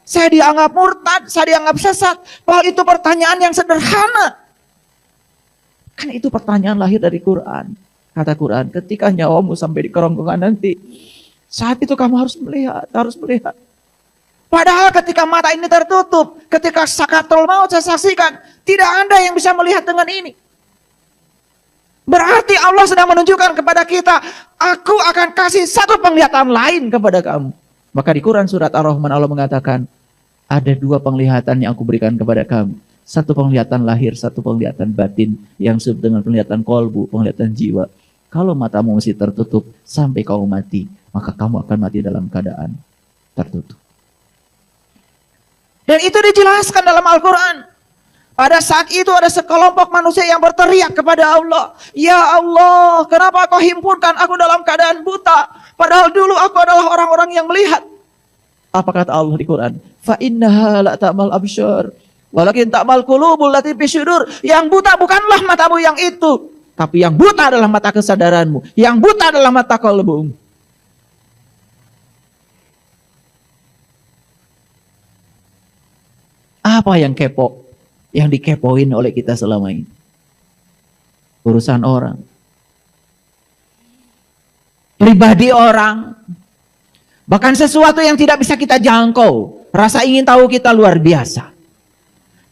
Saya dianggap murtad, saya dianggap sesat. Padahal itu pertanyaan yang sederhana. Kan itu pertanyaan lahir dari Quran. Kata Quran, ketika nyawamu sampai di kerongkongan nanti, saat itu kamu harus melihat, Padahal ketika mata ini tertutup, ketika sakaratul maut saya saksikan, tidak ada yang bisa melihat dengan ini. Berarti Allah sedang menunjukkan kepada kita, aku akan kasih satu penglihatan lain kepada kamu. Maka di Quran surat Ar-Rahman Allah mengatakan, ada dua penglihatan yang aku berikan kepada kamu. Satu penglihatan lahir, satu penglihatan batin, yang disebut dengan penglihatan kolbu, penglihatan jiwa. Kalau matamu masih tertutup sampai kau mati, maka kamu akan mati dalam keadaan tertutup. Dan itu dijelaskan dalam Al-Quran. Pada saat itu ada sekelompok manusia yang berteriak kepada Allah. Ya Allah, kenapa kau himpunkan aku dalam keadaan buta? Padahal dulu aku adalah orang-orang yang melihat. Apa kata Allah di Quran? Fa innaha la ta'mal absyar, walakin ta'mal qulubul lati fi syudur. Yang buta bukanlah matamu yang itu, tapi yang buta adalah mata kesadaranmu. Yang buta adalah mata kalbumu. Apa yang kepo? Yang dikepoin oleh kita selama ini? Urusan orang. Pribadi orang. Bahkan sesuatu yang tidak bisa kita jangkau. Rasa ingin tahu kita luar biasa.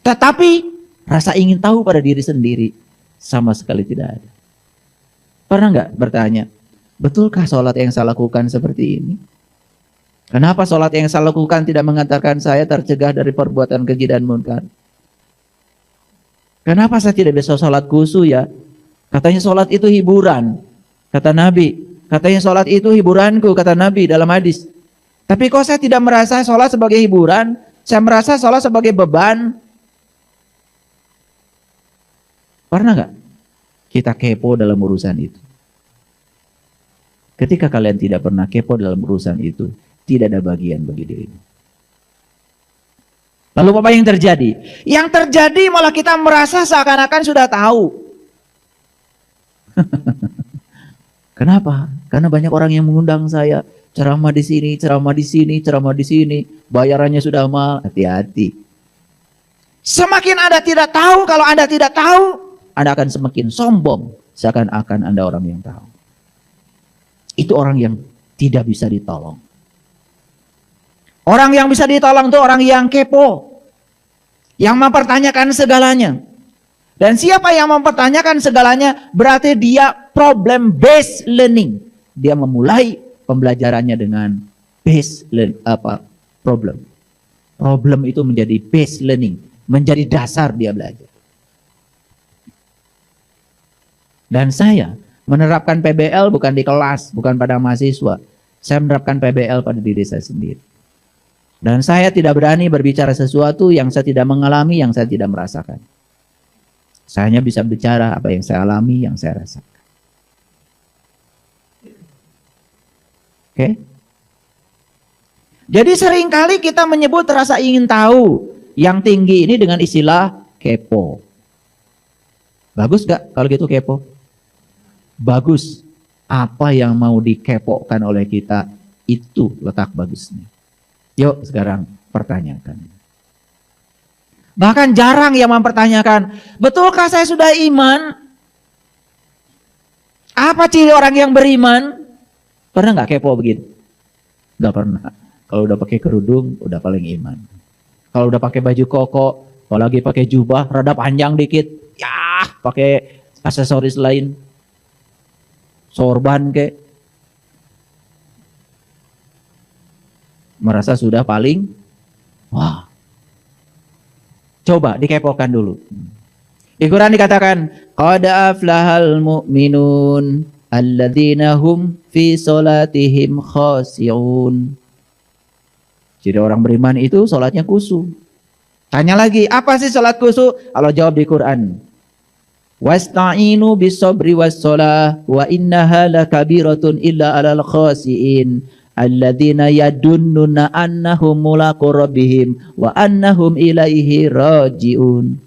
Tetapi rasa ingin tahu pada diri sendiri sama sekali tidak ada. Pernah nggak bertanya, betulkah sholat yang saya lakukan seperti ini? Kenapa sholat yang saya lakukan tidak mengantarkan saya tercegah dari perbuatan keji dan munkar? Kenapa saya tidak bisa sholat khusyuk ya? Katanya sholat itu hiburan, kata Nabi. Katanya sholat itu hiburanku, kata Nabi dalam hadis. Tapi kok saya tidak merasa sholat sebagai hiburan? Saya merasa sholat sebagai beban. Pernah nggak kita kepo dalam urusan itu? Ketika kalian tidak pernah kepo dalam urusan itu, tidak ada bagian bagi dirimu. Lalu apa yang terjadi? Yang terjadi malah kita merasa seakan-akan sudah tahu. Kenapa? Karena banyak orang yang mengundang saya, ceramah di sini, ceramah di sini, ceramah di sini, bayarannya sudah mahal. Hati-hati. Semakin Anda tidak tahu, kalau Anda tidak tahu, Anda akan semakin sombong, seakan-akan Anda orang yang tahu. Itu orang yang tidak bisa ditolong. Orang yang bisa ditolong itu orang yang kepo, yang mempertanyakan segalanya. Dan siapa yang mempertanyakan segalanya berarti dia problem based learning. Dia memulai pembelajarannya dengan problem. Problem itu menjadi based learning, menjadi dasar dia belajar. Dan saya menerapkan PBL bukan di kelas, bukan pada mahasiswa. Saya menerapkan PBL pada diri saya sendiri. Dan saya tidak berani berbicara sesuatu yang saya tidak mengalami, yang saya tidak merasakan. Saya hanya bisa bicara apa yang saya alami, yang saya rasakan. Oke? Jadi seringkali kita menyebut rasa ingin tahu yang tinggi ini dengan istilah kepo. Bagus gak kalau gitu kepo? Bagus. Apa yang mau dikepokan oleh kita, itu letak bagusnya. Yuk sekarang pertanyakan. Bahkan jarang yang mempertanyakan, betulkah saya sudah iman? Apa ciri orang yang beriman? Pernah nggak kepo begitu? Nggak pernah. Kalau udah pakai kerudung, udah paling iman. Kalau udah pakai baju koko, apalagi pakai jubah, rada panjang dikit, ya pakai aksesoris lain, sorban kek. Merasa sudah paling, wah. Coba dikepokan dulu. Di Quran dikatakan, qad aflahal mu'minun alladzina hum fi salatihim khashi'un. Jadi orang beriman itu salatnya khusyuk. Tanya lagi, apa sih salat khusyuk? Allah jawab di Quran, wasta'inu bis-sabri was-shalah wa innaha lakabiratun illa 'alal khashi'in. Alladzina yadunnuna annahum mulaqu rabbihim wa annahum ilaihi rajiun.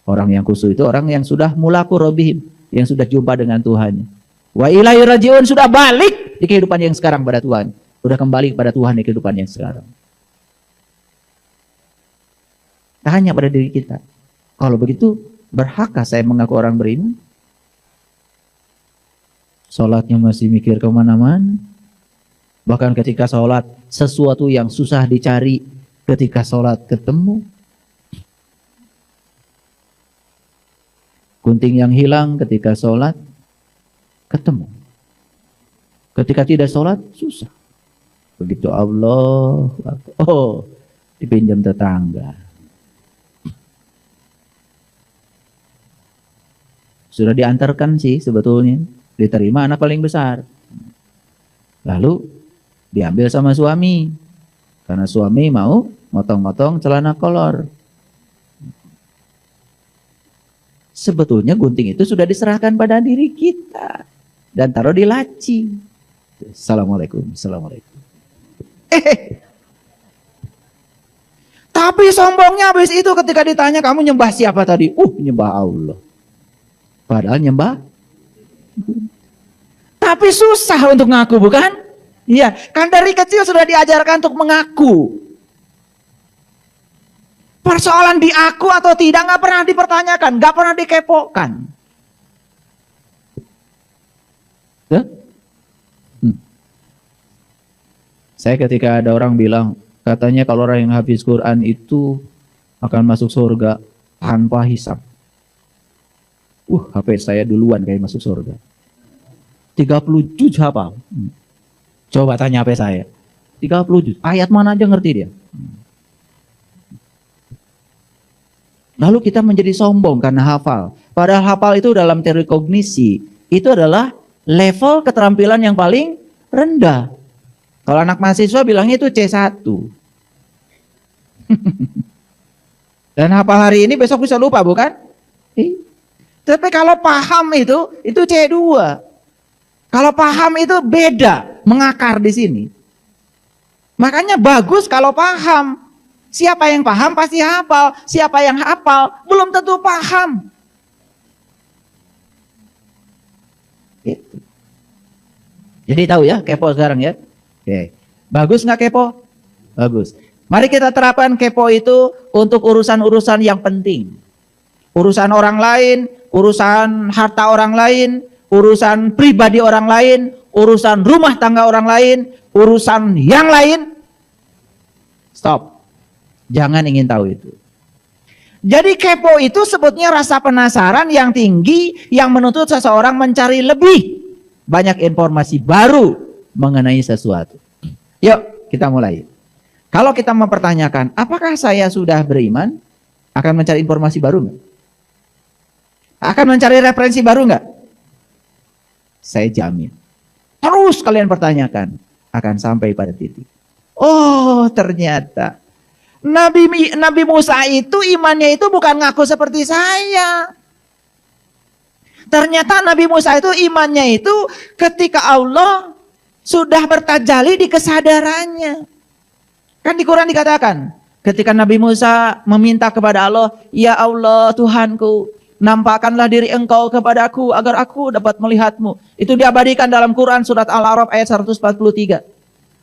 Orang yang khusyuk itu orang yang sudah mulaqu rabbihim, yang sudah jumpa dengan Tuhan. Wa ilaihi rajiun, sudah balik di kehidupan yang sekarang pada Tuhan. Sudah kembali kepada Tuhan di kehidupan yang sekarang. Tanya pada diri kita. Kalau begitu, berhakkah saya mengaku orang beriman? Sholatnya masih mikir kemana-mana. Bahkan ketika sholat, sesuatu yang susah dicari ketika sholat ketemu. Gunting yang hilang ketika sholat ketemu. Ketika tidak sholat, susah. Begitu Allah, oh, dipinjam tetangga. Sudah diantarkan sih sebetulnya, diterima anak paling besar. Lalu diambil sama suami, karena suami mau motong-motong celana kolor. Sebetulnya gunting itu sudah diserahkan pada diri kita dan taruh di laci. Assalamualaikum, assalamualaikum. Tapi sombongnya habis itu ketika ditanya, kamu nyembah siapa tadi? Nyembah Allah. Padahal nyembah. Tapi susah untuk ngaku, bukan? Iya, kan dari kecil sudah diajarkan untuk mengaku. Persoalan diaku atau tidak nggak pernah dipertanyakan, nggak pernah dikepokan. Ya? Saya ketika ada orang bilang, katanya kalau orang yang habis Quran itu akan masuk surga tanpa hisab. HP saya duluan kayak masuk surga. 30 juz hafal. Coba tanya HP saya. 30 juz. Ayat mana aja ngerti dia. Lalu kita menjadi sombong karena hafal. Padahal hafal itu dalam teori kognisi, itu adalah level keterampilan yang paling rendah. Kalau anak mahasiswa bilangnya itu C1. Dan hafal hari ini besok bisa lupa, bukan? Tapi kalau paham itu C2. Kalau paham itu beda, mengakar di sini. Makanya bagus kalau paham. Siapa yang paham pasti hafal. Siapa yang hafal belum tentu paham. Gitu. Jadi tahu ya, kepo sekarang ya. Oke. Bagus nggak kepo? Bagus. Mari kita terapkan kepo itu untuk urusan-urusan yang penting. Urusan orang lain, urusan harta orang lain, urusan pribadi orang lain, urusan rumah tangga orang lain, urusan yang lain. Stop. Jangan ingin tahu itu. Jadi kepo itu sebetulnya rasa penasaran yang tinggi yang menuntut seseorang mencari lebih banyak informasi baru mengenai sesuatu. Yuk kita mulai. Kalau kita mempertanyakan, apakah saya sudah beriman? Akan mencari informasi baru nggak? Akan mencari referensi baru nggak? Saya jamin. Terus kalian pertanyakan, akan sampai pada titik. Oh ternyata Nabi Musa itu imannya itu bukan ngaku seperti saya. Ternyata Nabi Musa itu imannya itu ketika Allah sudah bertajalli di kesadarannya. Kan di Quran dikatakan, ketika Nabi Musa meminta kepada Allah, ya Allah Tuhanku, nampakkanlah diri engkau kepadaku agar aku dapat melihatmu. Itu diabadikan dalam Quran surat Al-A'raf ayat 143.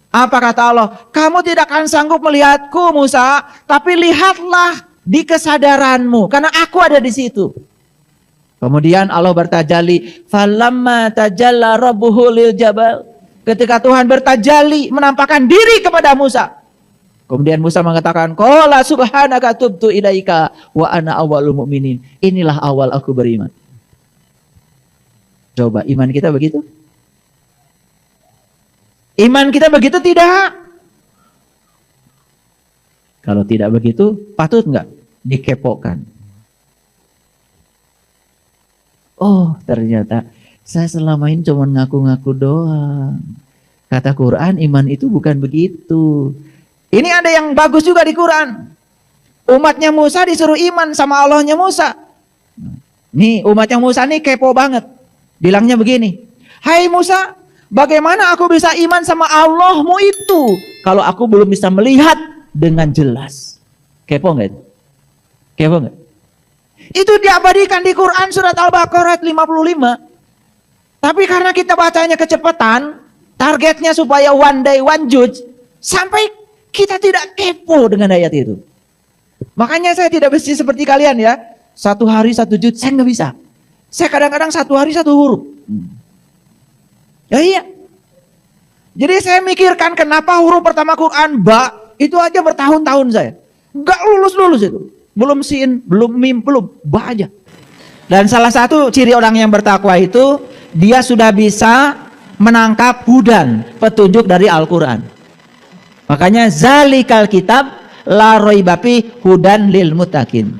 Apa kata Allah? Kamu tidak akan sanggup melihatku Musa, tapi lihatlah di kesadaranmu, karena aku ada di situ. Kemudian Allah bertajalli, falamma tajalla rabbuhu lil jabal. Ketika Tuhan bertajalli menampakkan diri kepada Musa. Kemudian Musa mengatakan, qala subhanaka tubtu ilaika wa ana awwalul mu'minin. Inilah awal aku beriman. Coba iman kita begitu? Iman kita begitu tidak? Kalau tidak begitu, patut nggak dikepokan? Oh, ternyata saya selama ini cuma ngaku-ngaku doang. Kata Quran, iman itu bukan begitu. Ini ada yang bagus juga di Quran. Umatnya Musa disuruh iman sama Allahnya Musa. Nih, umatnya Musa nih kepo banget. Bilangnya begini, hai Musa, bagaimana aku bisa iman sama Allahmu itu kalau aku belum bisa melihat dengan jelas? Kepo nggak? Kepo nggak? Itu diabadikan di Quran surat Al-Baqarah 55. Tapi karena kita bacanya kecepatan, targetnya supaya one day one judge, sampai kita tidak kepo dengan ayat itu. Makanya saya tidak bisa seperti kalian ya. 1 hari 1 juz, saya nggak bisa. Saya kadang-kadang 1 hari 1 huruf. Ya iya. Jadi saya mikirkan kenapa huruf pertama Quran ba itu aja bertahun-tahun saya. Nggak lulus itu. Belum sin, belum mim, belum ba aja. Dan salah satu ciri orang yang bertakwa itu dia sudah bisa menangkap hudan, petunjuk dari Al-Quran. Makanya zalikal kitab la raiba fi hudan lil muttaqin.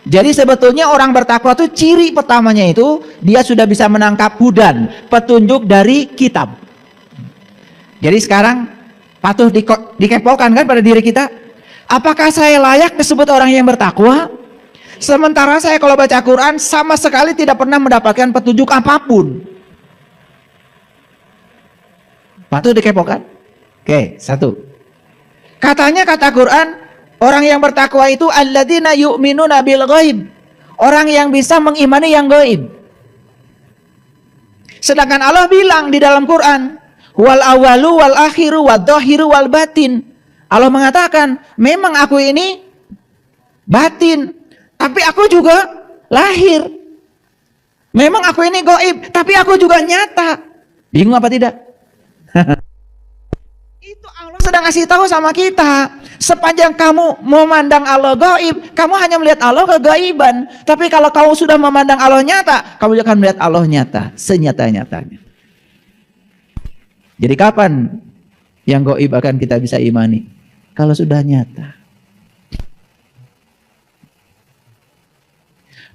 Jadi sebetulnya orang bertakwa itu ciri pertamanya itu dia sudah bisa menangkap hudan, petunjuk dari kitab. Jadi sekarang patut dikepokan kan pada diri kita. Apakah saya layak disebut orang yang bertakwa? Sementara saya kalau baca Quran sama sekali tidak pernah mendapatkan petunjuk apapun. Patut dikepokan? Oke, 1. Katanya kata Quran, orang yang bertakwa itu alladzina yu'minuna bil ghaib. Orang yang bisa mengimani yang gaib. Sedangkan Allah bilang di dalam Quran, wal awalu wal akhiru wad dhahiru wal batin. Allah mengatakan, memang aku ini batin, tapi aku juga lahir. Memang aku ini gaib, tapi aku juga nyata. Bingung apa tidak? Itu Allah sedang ngasih tahu sama kita. Sepanjang kamu memandang Allah gaib, kamu hanya melihat Allah kegaiban. Tapi kalau kamu sudah memandang Allah nyata, kamu akan melihat Allah nyata, senyata-nyatanya. Jadi kapan yang gaib akan kita bisa imani? Kalau sudah nyata.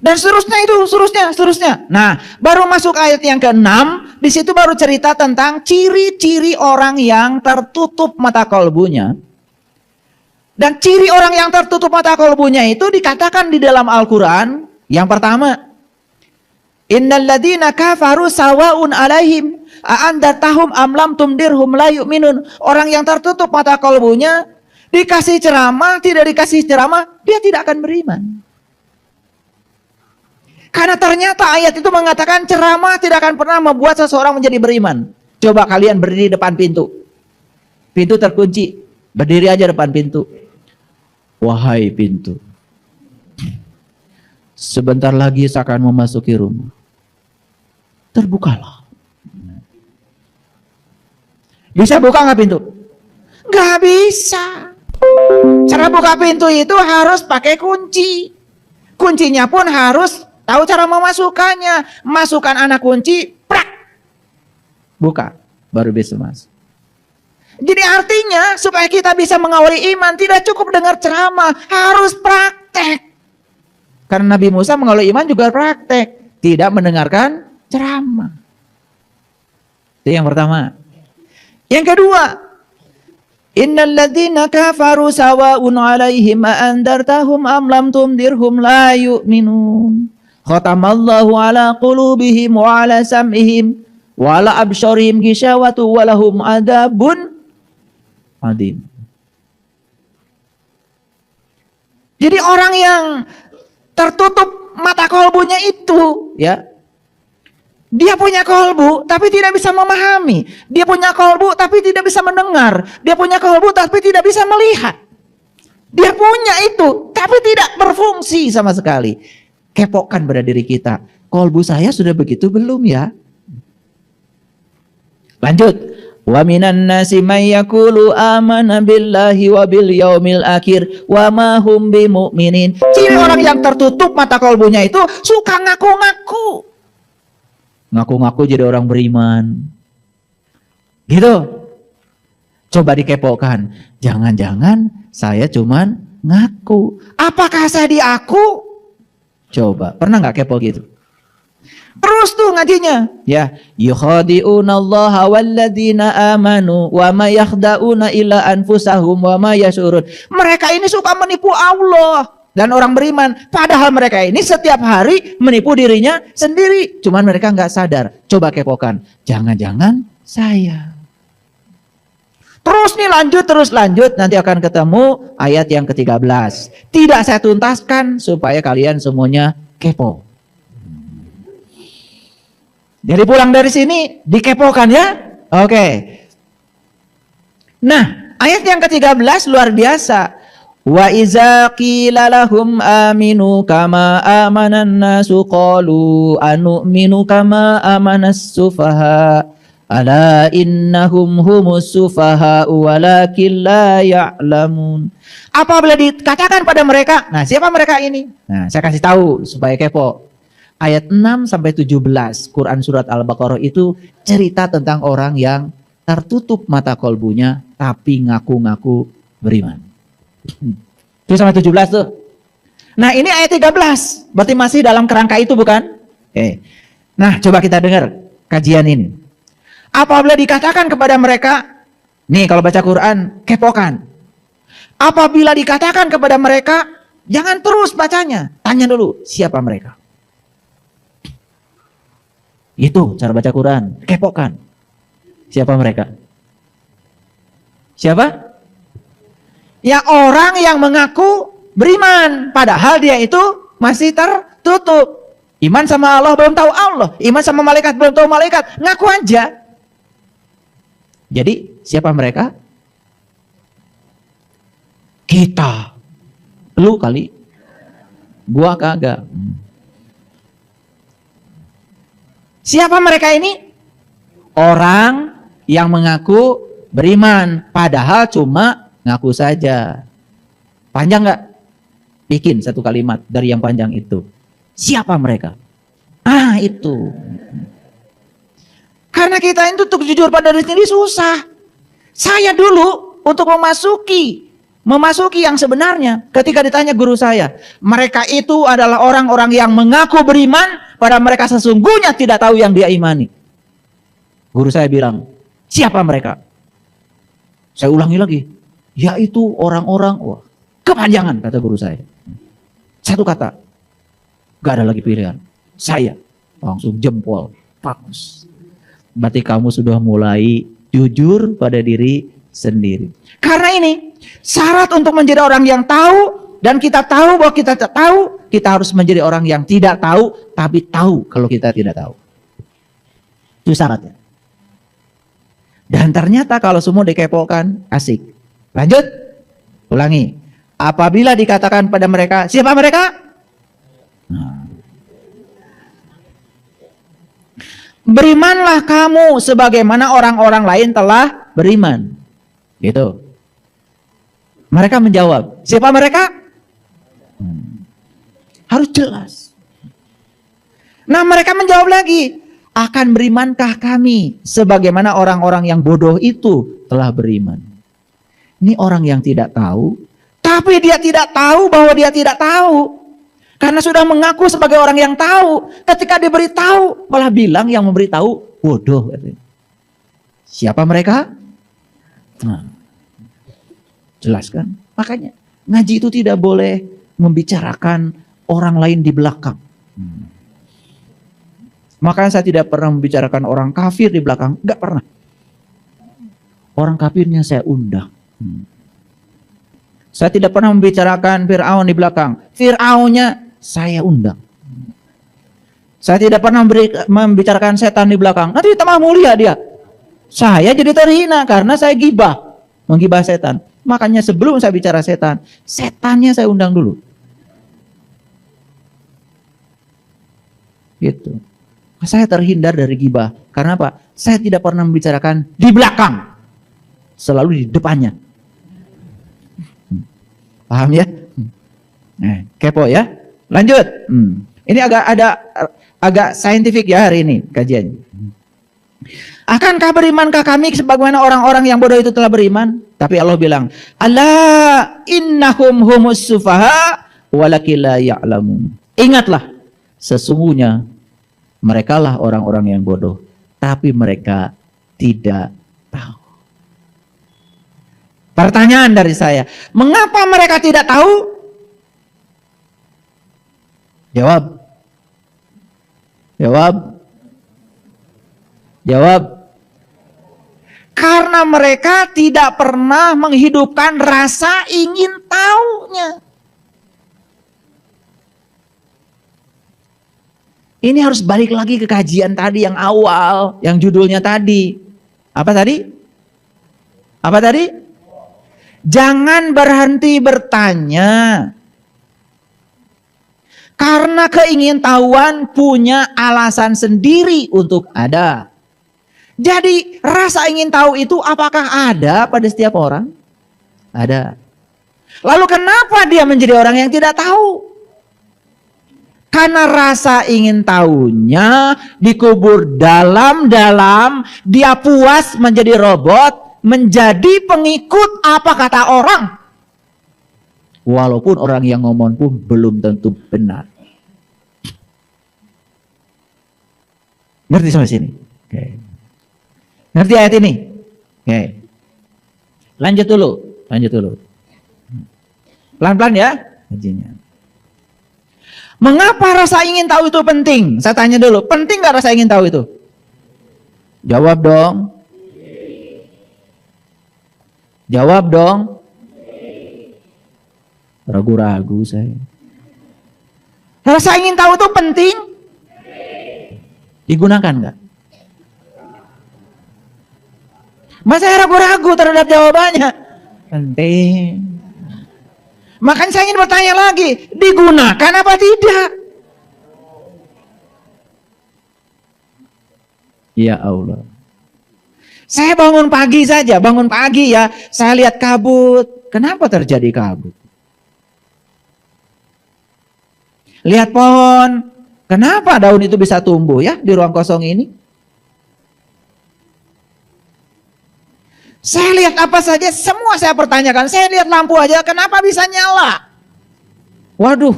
Dan seterusnya. Nah, baru masuk ayat yang ke-6, di situ baru cerita tentang ciri-ciri orang yang tertutup mata kolbunya. Dan ciri orang yang tertutup mata kolbunya itu dikatakan di dalam Al-Quran. Yang pertama, innal ladzina kafaru sawaun alaihim a'andartahum am lam tumdirhum la yu'minun. Orang yang tertutup mata kolbunya, dikasih ceramah, tidak dikasih ceramah, dia tidak akan beriman. Karena ternyata ayat itu mengatakan ceramah tidak akan pernah membuat seseorang menjadi beriman. Coba kalian berdiri depan pintu. Pintu terkunci. Berdiri aja depan pintu. Wahai pintu. Sebentar lagi saya akan memasuki rumah. Terbukalah. Bisa buka nggak pintu? Nggak bisa. Cara buka pintu itu harus pakai kunci. Kuncinya pun harus tahu cara memasukkannya. Masukkan anak kunci, prak, buka, baru bisa masuk. Jadi artinya supaya kita bisa mengawali iman tidak cukup dengar ceramah, harus praktek. Karena Nabi Musa mengawali iman juga praktek, tidak mendengarkan ceramah. Itu yang pertama. Yang kedua, innal ladzina kafaru sawa'un 'alaihim a'andartahum am lam tundirhum la yu'minun. Khatamallahu ala qulubihim wa ala sam'ihim wa ala absharihim ghishawatu wa lahum adabun adim. Jadi orang yang tertutup mata kolbunya itu, ya, dia punya kolbu tapi tidak bisa memahami. Dia punya kolbu tapi tidak bisa mendengar. Dia punya kolbu tapi tidak bisa melihat. Dia punya itu tapi tidak berfungsi sama sekali. Kepokan pada diri kita. Kolbu saya sudah begitu belum ya? Lanjut. Wa minan nasi may yaqulu amana billahi wa bil yaumil akhir wa ma hum bimumin. Ciri orang yang tertutup mata kolbunya itu suka ngaku-ngaku. Ngaku-ngaku jadi orang beriman. Gitu. Coba dikepokan. Jangan-jangan saya cuman ngaku. Apakah saya diaku? Coba, pernah nggak kepo gitu? Terus tuh ngajinya, ya, yukhadi'unallaha walladzina amanu wa ma yakhda'una illa anfusahum wa ma yashurun. Mereka ini suka menipu Allah dan orang beriman, padahal mereka ini setiap hari menipu dirinya sendiri, cuman mereka nggak sadar. Coba kepokan, jangan-jangan saya. Terus nih lanjut, nanti akan ketemu ayat yang ke-13. Tidak saya tuntaskan supaya kalian semuanya kepo. Jadi pulang dari sini dikepokan ya. Oke. Nah, ayat yang ke-13 luar biasa. Wa iza qila lahum aminu kama amanan nasu qalu anu'minu kama amanas sufaha ala innahum humus sufaha walakin la ya'lamun. Apabila dikatakan pada mereka, nah siapa mereka ini? Nah, saya kasih tahu supaya kepo. Ayat 6 sampai 17 Quran surat Al-Baqarah itu cerita tentang orang yang tertutup mata kolbunya tapi ngaku-ngaku beriman. Itu sampai 17 tuh. Nah ini ayat 13. Berarti masih dalam kerangka itu bukan? Nah coba kita dengar kajian ini. Apabila dikatakan kepada mereka, nih kalau baca Quran, kepokan. Apabila dikatakan kepada mereka, jangan terus bacanya. Tanya dulu, siapa mereka? Itu cara baca Quran, kepokan. Siapa mereka? Siapa? Ya orang yang mengaku beriman, padahal dia itu masih tertutup. Iman sama Allah belum tahu Allah, iman sama malaikat belum tahu malaikat, ngaku aja. Jadi siapa mereka? Kita. Lu kali. Gua kagak. Siapa mereka ini? Orang yang mengaku beriman, padahal cuma ngaku saja. Panjang nggak? Bikin satu kalimat dari yang panjang itu. Siapa mereka? Itu. Karena kita itu untuk jujur pada diri sendiri susah. Saya dulu untuk memasuki yang sebenarnya. Ketika ditanya guru saya, mereka itu adalah orang-orang yang mengaku beriman, pada mereka sesungguhnya tidak tahu yang dia imani. Guru saya bilang, siapa mereka? Saya ulangi lagi. Yaitu orang-orang, wah kepanjangan kata guru saya. Satu kata, gak ada lagi pilihan. Saya langsung jempol, bagus. Berarti kamu sudah mulai jujur pada diri sendiri. Karena ini syarat untuk menjadi orang yang tahu dan kita tahu bahwa kita tak tahu, kita harus menjadi orang yang tidak tahu tapi tahu kalau kita tidak tahu. Itu syaratnya. Dan ternyata kalau semua dikepokan, asik. Lanjut, ulangi. Apabila dikatakan pada mereka, siapa mereka? Berimanlah kamu sebagaimana orang-orang lain telah beriman. Gitu. Mereka menjawab, siapa mereka? Harus jelas. Nah mereka menjawab lagi, akan berimankah kami sebagaimana orang-orang yang bodoh itu telah beriman. Ini orang yang tidak tahu, tapi dia tidak tahu bahwa dia tidak tahu. Karena sudah mengaku sebagai orang yang tahu, ketika diberitahu malah bilang yang memberitahu bodoh. Siapa mereka? Nah, jelas kan? Makanya ngaji itu tidak boleh membicarakan orang lain di belakang. Makanya saya tidak pernah membicarakan orang kafir di belakang, nggak pernah. Orang kafirnya saya undang. Saya tidak pernah membicarakan Fir'aun di belakang. Fir'aunnya saya undang. Saya tidak pernah membicarakan setan di belakang. Nanti tambah mulia dia. Saya jadi terhina karena saya gibah. Menggibah setan. Makanya sebelum saya bicara setan, setannya saya undang dulu. Gitu. Saya terhindar dari gibah. Karena apa? Saya tidak pernah membicarakan di belakang. Selalu di depannya. Paham ya? Kepo ya? Lanjut. Ini agak saintifik ya hari ini kajiannya. Akankah berimankah kami sebagaimana orang-orang yang bodoh itu telah beriman? Tapi Allah bilang, "Ala innahum humus sufaha walakin la ya'lamun." Ingatlah, sesungguhnya merekalah orang-orang yang bodoh, tapi mereka tidak tahu. Pertanyaan dari saya, mengapa mereka tidak tahu? Jawab. Jawab. Jawab. Karena mereka tidak pernah menghidupkan rasa ingin tahunya. Ini harus balik lagi ke kajian tadi yang awal, yang judulnya tadi. Apa tadi? Apa tadi? Jangan berhenti bertanya. Karena keingintahuan punya alasan sendiri untuk ada. Jadi rasa ingin tahu itu apakah ada pada setiap orang? Ada. Lalu kenapa dia menjadi orang yang tidak tahu? Karena rasa ingin tahunya dikubur dalam-dalam, dia puas menjadi robot, menjadi pengikut apa kata orang. Walaupun orang yang ngomong pun belum tentu benar. Ngerti sampai sini? Oke. Ngerti ayat ini? Oke. Lanjut dulu. Pelan-pelan ya. Mengapa rasa ingin tahu itu penting? Saya tanya dulu, penting gak rasa ingin tahu itu? Jawab dong. Jawab dong. Ragu-ragu saya. Rasa ingin tahu itu penting? Digunakan nggak? Masa saya ragu-ragu terhadap jawabannya? Penting. Makanya saya ingin bertanya lagi, digunakan apa tidak? Ya Allah. Saya bangun pagi ya, saya lihat kabut. Kenapa terjadi kabut? Lihat pohon, kenapa daun itu bisa tumbuh ya di ruang kosong ini? Saya lihat apa saja, semua saya pertanyakan. Saya lihat lampu aja, kenapa bisa nyala? Waduh,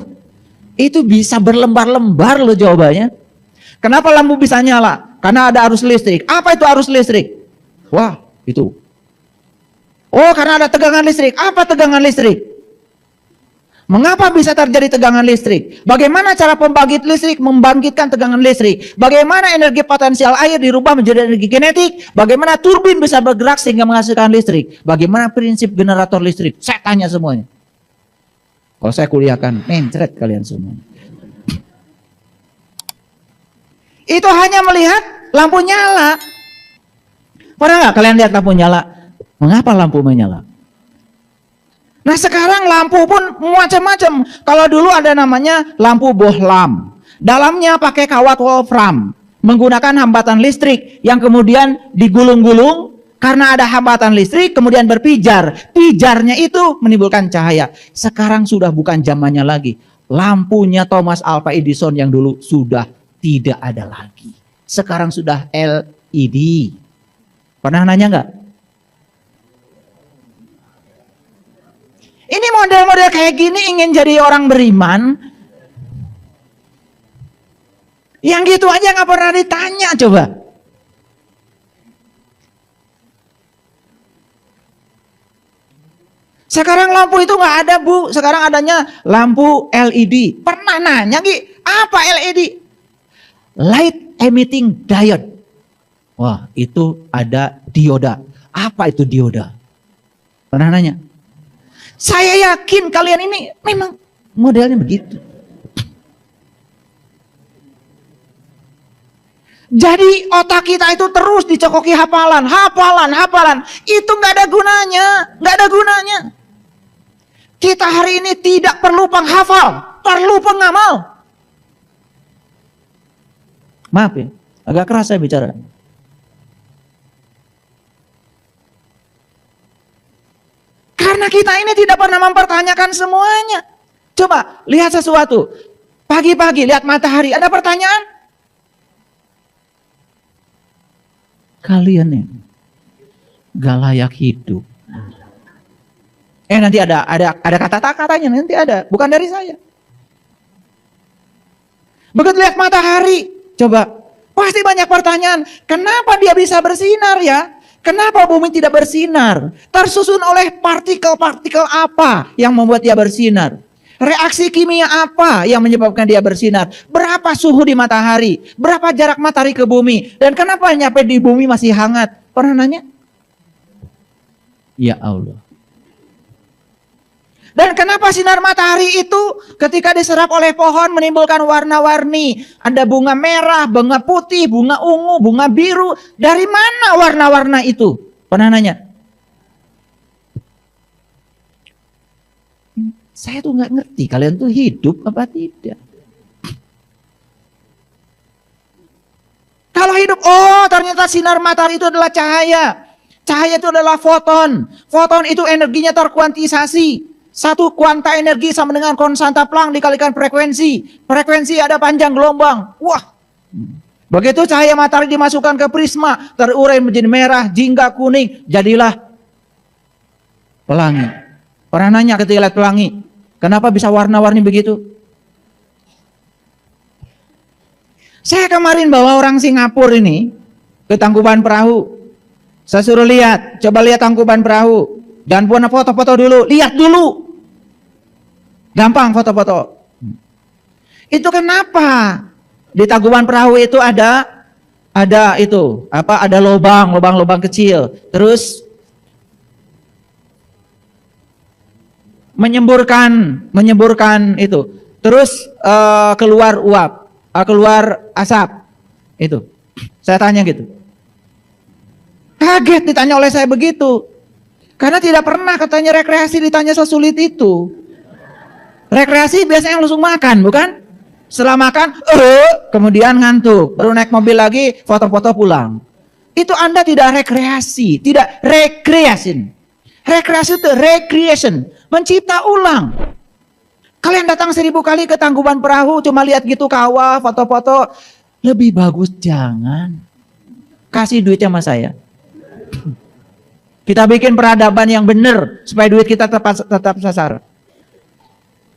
itu bisa berlembar-lembar loh jawabannya. Kenapa lampu bisa nyala? Karena ada arus listrik. Apa itu arus listrik? Wah, itu. Oh, karena ada tegangan listrik. Apa tegangan listrik? Mengapa bisa terjadi tegangan listrik? Bagaimana cara pembangkit listrik membangkitkan tegangan listrik? Bagaimana energi potensial air dirubah menjadi energi kinetik? Bagaimana turbin bisa bergerak sehingga menghasilkan listrik? Bagaimana prinsip generator listrik? Saya tanya semuanya. Kalau saya kuliahkan, mencret kalian semua. Itu hanya melihat lampu nyala. Pernah nggak kalian lihat lampu nyala? Mengapa lampu menyala? Nah sekarang lampu pun macam-macam. Kalau dulu ada namanya lampu bohlam. Dalamnya pakai kawat wolfram. Menggunakan hambatan listrik yang kemudian digulung-gulung. Karena ada hambatan listrik kemudian berpijar. Pijarnya itu menimbulkan cahaya. Sekarang sudah bukan zamannya lagi. Lampunya Thomas Alva Edison yang dulu sudah tidak ada lagi. Sekarang sudah LED. Pernah nanya nggak? Ini model-model kayak gini ingin jadi orang beriman. Yang gitu aja nggak pernah ditanya coba. Sekarang lampu itu nggak ada bu. Sekarang adanya lampu LED. Pernah nanya Gi, apa LED? Light emitting diode. Wah itu ada dioda. Apa itu dioda? Pernah nanya? Saya yakin kalian ini memang modelnya begitu. Jadi otak kita itu terus dicokoki hafalan. Itu nggak ada gunanya. Kita hari ini tidak perlu penghafal, perlu pengamal. Maaf ya, agak keras saya bicara. Karena kita ini tidak pernah mempertanyakan semuanya. Coba lihat sesuatu. Pagi-pagi lihat matahari. Ada pertanyaan? Kalian nih gak layak hidup. Nanti ada kata-katanya. Nanti ada. Bukan dari saya. Begitu lihat matahari. Coba. Pasti banyak pertanyaan. Kenapa dia bisa bersinar ya? Kenapa bumi tidak bersinar? Tersusun oleh partikel-partikel apa yang membuat dia bersinar? Reaksi kimia apa yang menyebabkan dia bersinar? Berapa suhu di matahari? Berapa jarak matahari ke bumi? Dan kenapa nyampe di bumi masih hangat? Pernah nanya? Ya Allah. Dan kenapa sinar matahari itu ketika diserap oleh pohon menimbulkan warna-warni? Ada bunga merah, bunga putih, bunga ungu, bunga biru. Dari mana warna-warna itu? Pernah nanya? Saya tuh nggak ngerti kalian tuh hidup apa tidak. Kalau hidup, oh ternyata sinar matahari itu adalah cahaya. Cahaya itu adalah foton. Foton itu energinya terkuantisasi. Satu kuanta energi sama dengan konstanta Planck dikalikan frekuensi. Frekuensi ada panjang gelombang. Wah. Begitu cahaya matahari dimasukkan ke prisma, terurai menjadi merah, jingga, kuning, jadilah pelangi. Pernah nanya ketika lihat pelangi, kenapa bisa warna-warni begitu? Saya kemarin bawa orang Singapura ini ke Tangkuban Perahu. Saya suruh lihat, coba lihat Tangkuban Perahu. Dan buat foto-foto dulu, lihat dulu. Gampang foto-foto. Itu kenapa? Di Tangkuban Perahu itu ada itu, ada lubang kecil. Terus menyemburkan itu. Terus keluar uap, keluar asap. Itu. Saya tanya gitu. Kaget ditanya oleh saya begitu. Karena tidak pernah katanya rekreasi ditanya sesulit itu. Rekreasi biasanya langsung makan, bukan? Setelah makan, kemudian ngantuk. Baru naik mobil lagi, foto-foto pulang. Itu Anda tidak rekreasi, tidak recreation. Rekreasi itu recreation, mencipta ulang. Kalian datang 1000 kali ke Tangkuban Perahu, cuma lihat gitu kawah, foto-foto. Lebih bagus jangan. Kasih duitnya sama saya. Kita bikin peradaban yang benar, supaya duit kita tetap sasar.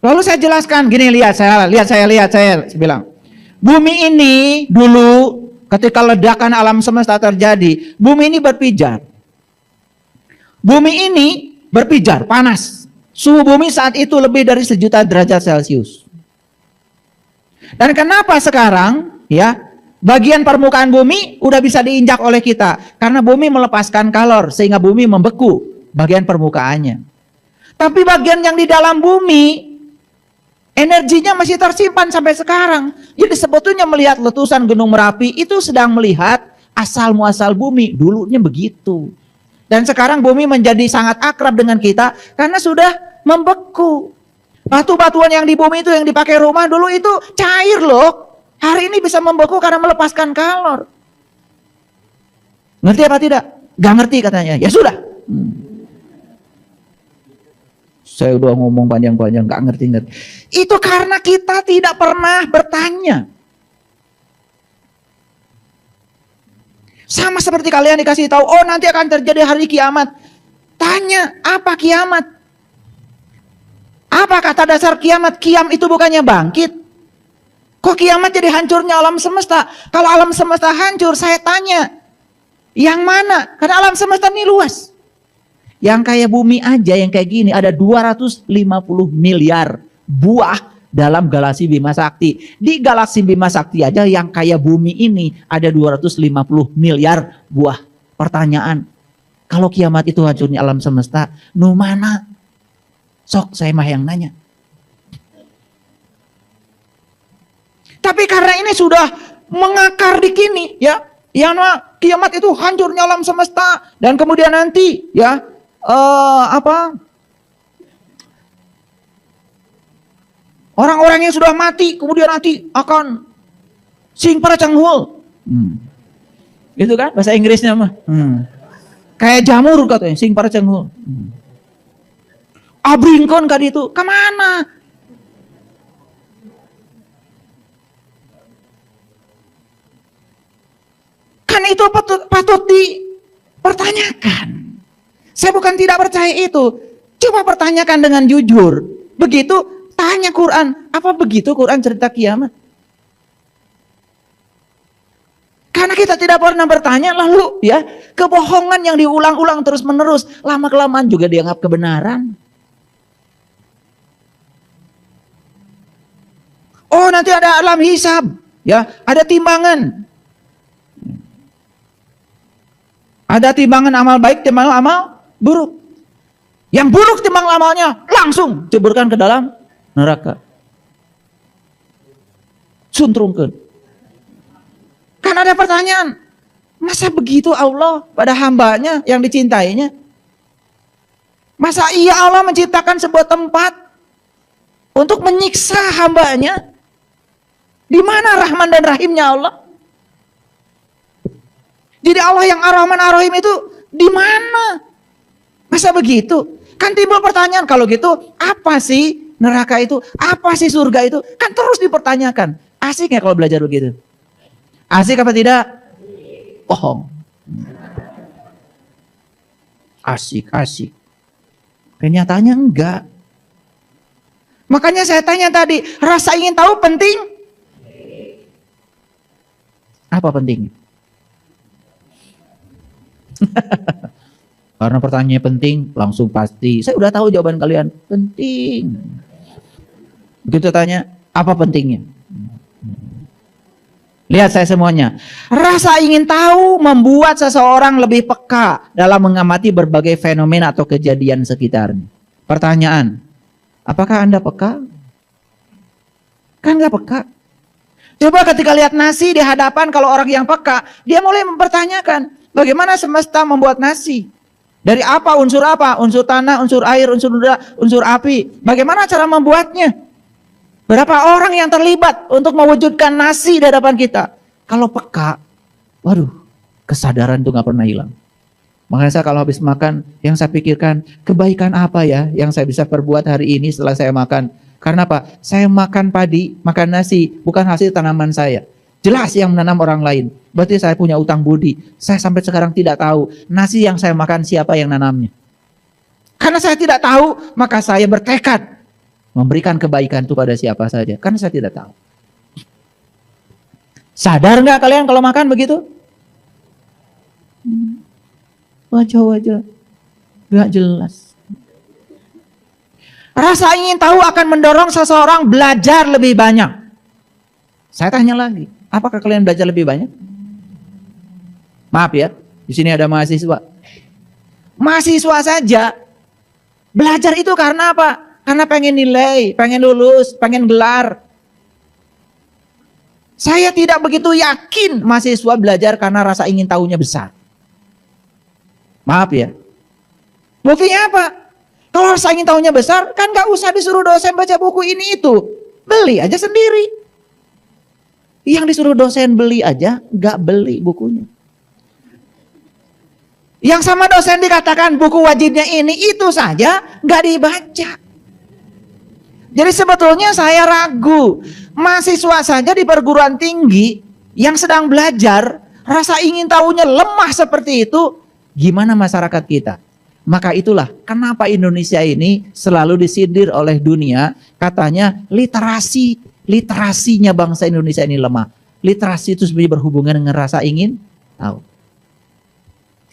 Lalu saya jelaskan, gini saya bilang, bumi ini dulu ketika ledakan alam semesta terjadi, bumi ini berpijar. Bumi ini berpijar, panas. Suhu bumi saat itu lebih dari 1 juta derajat Celcius. Dan kenapa sekarang, ya, bagian permukaan bumi udah bisa diinjak oleh kita? Karena bumi melepaskan kalor, sehingga bumi membeku bagian permukaannya. Tapi bagian yang di dalam bumi, energinya masih tersimpan sampai sekarang. Jadi sebetulnya melihat letusan Gunung Merapi itu sedang melihat asal muasal bumi. Dulunya begitu. Dan sekarang bumi menjadi sangat akrab dengan kita karena sudah membeku. Batu-batuan yang di bumi itu yang dipakai rumah dulu itu cair loh. Hari ini bisa membeku karena melepaskan kalor. Ngerti apa tidak? Gak ngerti katanya. Ya sudah. Saya udah ngomong panjang-panjang, gak ngerti-ngerti. Itu karena kita tidak pernah bertanya. Sama seperti kalian dikasih tahu, oh nanti akan terjadi hari kiamat. Tanya, apa kiamat? Apa kata dasar kiamat? Kiam itu bukannya bangkit. Kok kiamat jadi hancurnya alam semesta? Kalau alam semesta hancur, saya tanya, yang mana? Karena alam semesta ini luas. Yang kayak bumi aja yang kayak gini ada 250 miliar buah dalam galaksi Bima Sakti. Di galaksi Bima Sakti aja yang kayak bumi ini ada 250 miliar buah. Pertanyaan, kalau kiamat itu hancurnya alam semesta, nu mana? Sok saya mah yang nanya. Tapi karena ini sudah mengakar di kini, ya, yang kiamat itu hancurnya alam semesta dan kemudian nanti, ya. Orang-orang yang sudah mati kemudian nanti akan sing para cenghul. Itu kan bahasa Inggrisnya mah. Kayak jamur katanya sing para cenghul. Abringkon kan itu kemana? Kan itu patut dipertanyakan. Saya bukan tidak percaya itu. Coba pertanyakan dengan jujur. Begitu tanya Quran. Apa begitu Quran cerita kiamat? Karena kita tidak pernah bertanya, lalu ya kebohongan yang diulang-ulang terus menerus. Lama-kelamaan juga dianggap kebenaran. Oh nanti ada alam hisab. Ya, ada timbangan. Ada timbangan amal baik, timbangan amal buruk. Yang buruk timbang amalnya langsung ceburkan ke dalam neraka. Suntrungkeun. Kan ada pertanyaan, masa begitu Allah pada hambanya yang dicintainya? Masa iya Allah menciptakan sebuah tempat untuk menyiksa hambanya. Di mana Rahman dan Rahimnya Allah? Jadi Allah yang Ar-Rahman Ar-Rahim itu di mana? Masa begitu? Kan timbul pertanyaan, kalau gitu apa sih neraka itu? Apa sih surga itu? Kan terus dipertanyakan. Asik nggak kalau belajar begitu? Asik apa tidak? Bohong. Asik. Kenyataannya enggak. Makanya saya tanya tadi, rasa ingin tahu penting? Apa penting? Karena pertanyaannya penting, langsung pasti. Saya udah tahu jawaban kalian. Penting. Begitu tanya, apa pentingnya? Lihat saya semuanya. Rasa ingin tahu membuat seseorang lebih peka dalam mengamati berbagai fenomena atau kejadian sekitarnya. Pertanyaan, apakah Anda peka? Kan gak peka. Coba ketika lihat nasi di hadapan, kalau orang yang peka, dia mulai mempertanyakan, bagaimana semesta membuat nasi? Dari apa? Unsur tanah, unsur air, unsur udara, unsur api. Bagaimana cara membuatnya? Berapa orang yang terlibat untuk mewujudkan nasi di hadapan kita? Kalau peka, waduh, kesadaran itu gak pernah hilang. Makanya saya kalau habis makan, yang saya pikirkan, kebaikan apa ya yang saya bisa perbuat hari ini setelah saya makan? Karena apa? Saya makan padi, makan nasi, bukan hasil tanaman saya. Jelas yang menanam orang lain. Berarti saya punya utang budi. Saya sampai sekarang tidak tahu nasi yang saya makan siapa yang nanamnya. Karena saya tidak tahu, maka saya bertekad memberikan kebaikan itu pada siapa saja. Karena saya tidak tahu. Sadar nggak kalian kalau makan begitu? Wajah-wajah nggak jelas. Rasa ingin tahu akan mendorong seseorang belajar lebih banyak. Saya tanya lagi, apakah kalian belajar lebih banyak? Maaf ya, di sini ada mahasiswa. Mahasiswa saja belajar itu karena apa? Karena pengen nilai, pengen lulus, pengen gelar. Saya tidak begitu yakin mahasiswa belajar karena rasa ingin tahunya besar. Maaf ya. Buktinya apa? Kalau rasa ingin tahunya besar, kan gak usah disuruh dosen baca buku ini itu. Beli aja sendiri. Yang disuruh dosen beli aja, gak beli bukunya. Yang sama dosen dikatakan buku wajibnya ini, itu saja gak dibaca. Jadi sebetulnya saya ragu. Mahasiswa saja di perguruan tinggi yang sedang belajar, rasa ingin tahunya lemah seperti itu, gimana masyarakat kita? Maka itulah kenapa Indonesia ini selalu disindir oleh dunia, katanya literasinya bangsa Indonesia ini lemah. Literasi itu sebenarnya berhubungan dengan rasa ingin tahu.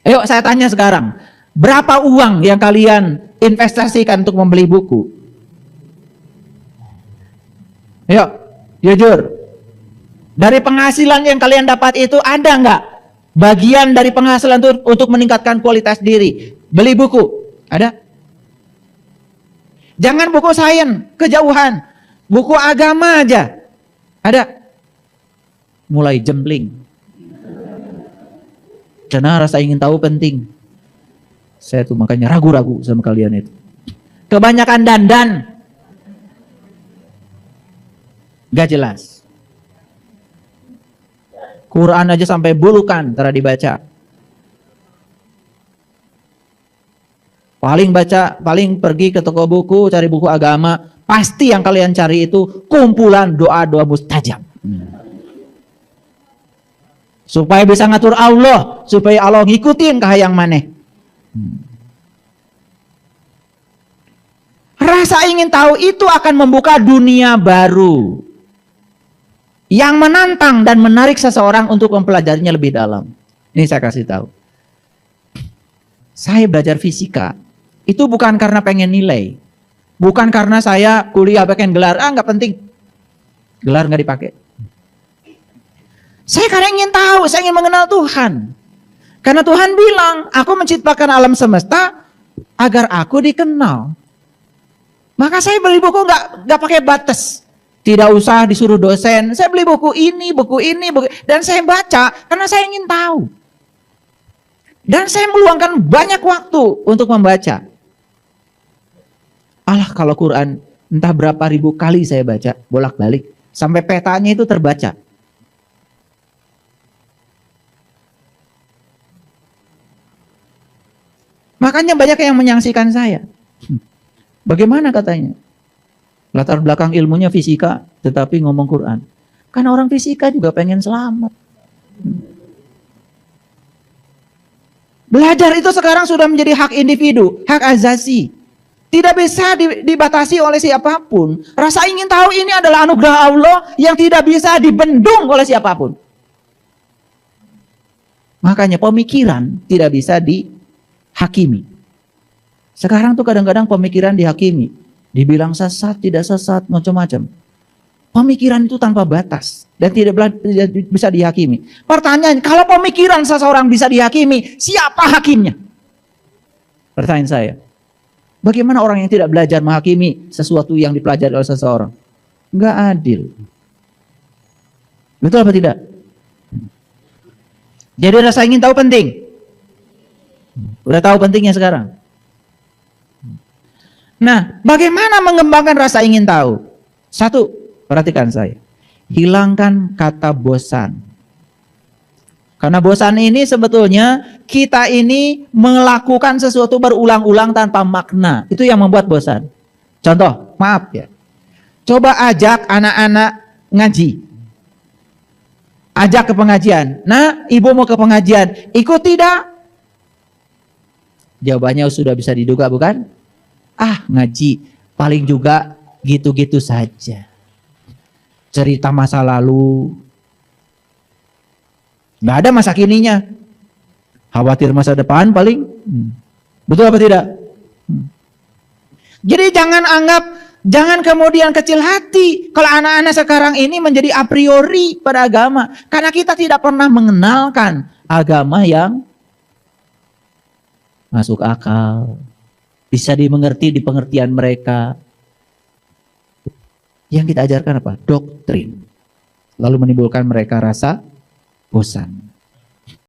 Ayo saya tanya sekarang, berapa uang yang kalian investasikan untuk membeli buku? Ayo, jujur. Dari penghasilan yang kalian dapat itu ada nggak bagian dari penghasilan itu untuk meningkatkan kualitas diri? Beli buku, ada? Jangan buku sains, kejauhan. Buku agama aja, ada? Mulai jembling. Karena rasa ingin tahu penting. Saya tuh makanya ragu-ragu sama kalian itu. Kebanyakan dandan. Gak jelas. Quran aja sampai bulukan cara dibaca. Paling pergi ke toko buku, cari buku agama, pasti yang kalian cari itu kumpulan doa-doa mustajab. Supaya bisa ngatur Allah, supaya Allah ngikutin kahayang maneh. Rasa ingin tahu itu akan membuka dunia baru yang menantang dan menarik seseorang untuk mempelajarinya lebih dalam. Ini saya kasih tahu. Saya belajar fisika itu bukan karena pengen nilai, bukan karena saya kuliah pengen gelar, nggak penting, gelar nggak dipakai. Saya karena ingin tahu, saya ingin mengenal Tuhan. Karena Tuhan bilang, aku menciptakan alam semesta agar aku dikenal. Maka saya beli buku nggak pakai batas. Tidak usah disuruh dosen. Saya beli buku ini, dan saya baca karena saya ingin tahu. Dan saya meluangkan banyak waktu untuk membaca. Allah, kalau Quran Entah berapa ribu kali saya baca, bolak-balik. Sampai petanya itu terbaca. Makanya banyak yang menyaksikan saya. Bagaimana katanya? Latar belakang ilmunya fisika, tetapi ngomong Quran. Karena orang fisika juga pengen selamat. Belajar itu sekarang sudah menjadi hak individu, hak asasi. Tidak bisa dibatasi oleh siapapun. Rasa ingin tahu ini adalah anugerah Allah yang tidak bisa dibendung oleh siapapun. Makanya pemikiran tidak bisa dihakimi. Sekarang tuh kadang-kadang pemikiran dihakimi. Dibilang sesat, tidak sesat, macam-macam. Pemikiran itu tanpa batas dan tidak bisa dihakimi. Pertanyaan, kalau pemikiran seseorang bisa dihakimi, siapa hakimnya? Pertanyaan saya. Bagaimana orang yang tidak belajar menghakimi sesuatu yang dipelajari oleh seseorang? Enggak adil. Betul apa tidak? Jadi rasa ingin tahu penting. Udah tahu pentingnya sekarang. Nah, bagaimana mengembangkan rasa ingin tahu? Satu, perhatikan saya. Hilangkan kata bosan. Karena bosan ini sebetulnya kita ini melakukan sesuatu berulang-ulang tanpa makna. Itu yang membuat bosan. Contoh, maaf ya. Coba ajak anak-anak ngaji. Ajak ke pengajian. Nah, ibu mau ke pengajian. Ikut tidak? Jawabannya sudah bisa diduga, bukan? Ah, ngaji paling juga gitu-gitu saja. Cerita masa lalu. Nggak ada masa kininya. Khawatir masa depan paling. Betul apa tidak? Jadi jangan kemudian kecil hati kalau anak-anak sekarang ini menjadi a priori pada agama. Karena kita tidak pernah mengenalkan agama yang masuk akal. Bisa dimengerti di pengertian mereka. Yang kita ajarkan apa? Doktrin. Lalu menimbulkan mereka rasa bosan.